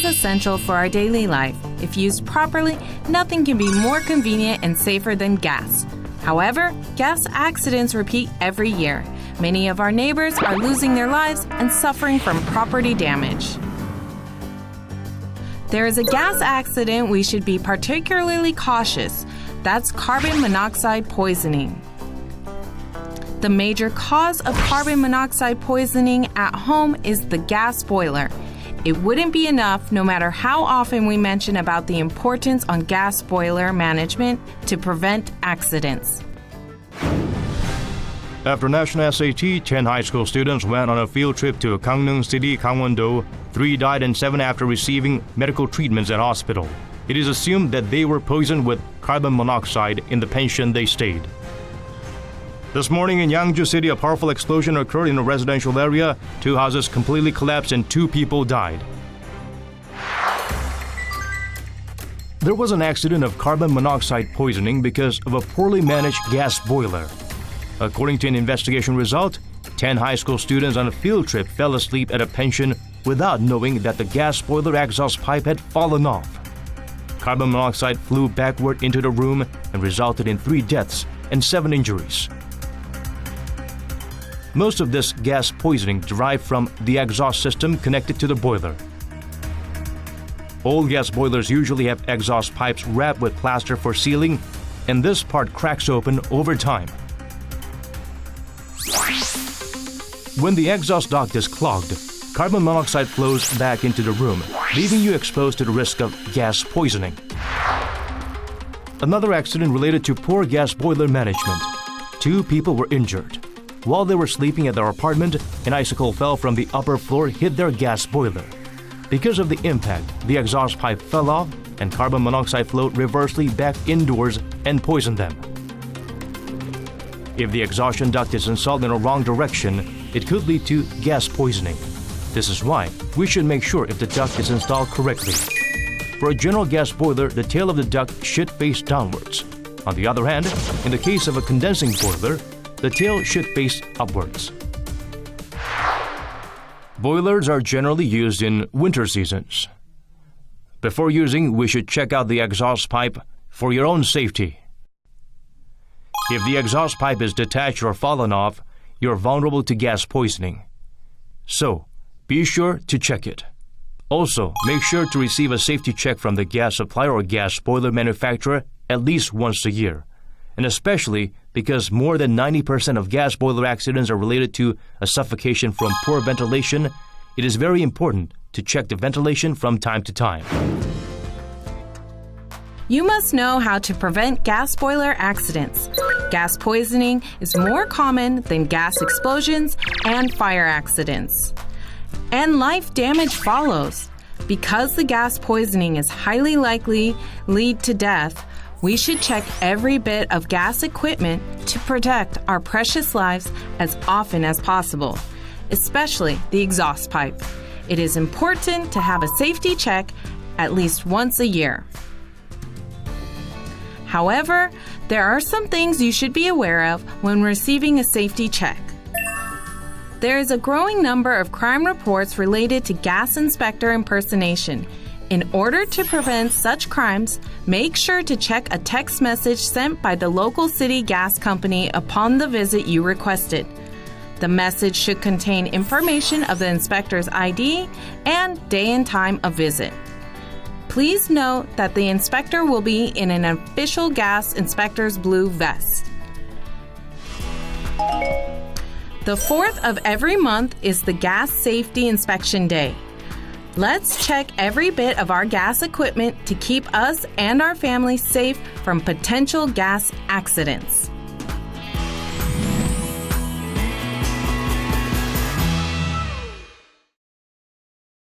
essential for our daily life. If used properly, nothing can be more convenient and safer than gas. However, gas accidents repeat every year. Many of our neighbors are losing their lives and suffering from property damage. There is a gas accident we should be particularly cautious. That's carbon monoxide poisoning. The major cause of carbon monoxide poisoning at home is the gas boiler. It wouldn't be enough, no matter how often we mention about the importance on gas boiler management to prevent accidents. After National SAT, 10 high school students went on a field trip to Gangneung City, Gangwon-do. 3 died and 7 after receiving medical treatments at hospital. It is assumed that they were poisoned with carbon monoxide in the pension they stayed. This morning in Yangju City, a powerful explosion occurred in a residential area. 2 houses completely collapsed and 2 people died. There was an accident of carbon monoxide poisoning because of a poorly managed gas boiler. According to an investigation result, 10 high school students on a field trip fell asleep at a pension without knowing that the gas boiler exhaust pipe had fallen off. Carbon monoxide flew backward into the room and resulted in 3 deaths and 7 injuries. Most of this gas poisoning derived from the exhaust system connected to the boiler. Old gas boilers usually have exhaust pipes wrapped with plaster for sealing, and this part cracks open over time. When the exhaust duct is clogged, carbon monoxide flows back into the room, leaving you exposed to the risk of gas poisoning. Another accident related to poor gas boiler management. 2 people were injured. While they were sleeping at their apartment, an icicle fell from the upper floor, hit their gas boiler. Because of the impact, the exhaust pipe fell off and carbon monoxide flowed reversely back indoors and poisoned them. If the exhaustion duct is installed in a wrong direction, it could lead to gas poisoning. This is why we should make sure if the duct is installed correctly. For a general gas boiler, the tail of the duct should face downwards. On the other hand, in the case of a condensing boiler, the tail should face upwards. Boilers are generally used in winter seasons. Before using, we should check out the exhaust pipe for your own safety. If the exhaust pipe is detached or fallen off, you're vulnerable to gas poisoning. So, be sure to check it. Also, make sure to receive a safety check from the gas supplier or gas boiler manufacturer at least once a year. And especially because more than 90% of gas boiler accidents are related to a suffocation from poor ventilation, it is very important to check the ventilation from time to time. You must know how to prevent gas boiler accidents. Gas poisoning is more common than gas explosions and fire accidents. And life damage follows. Because the gas poisoning is highly likely lead to death, we should check every bit of gas equipment to protect our precious lives as often as possible, especially the exhaust pipe. It is important to have a safety check at least once a year. However, there are some things you should be aware of when receiving a safety check. There is a growing number of crime reports related to gas inspector impersonation. In order to prevent such crimes, make sure to check a text message sent by the local city gas company upon the visit you requested. The message should contain information of the inspector's ID and day and time of visit. Please note that the inspector will be in an official gas inspector's blue vest. The 4th of every month is the Gas Safety Inspection Day. Let's check every bit of our gas equipment to keep us and our families safe from potential gas accidents.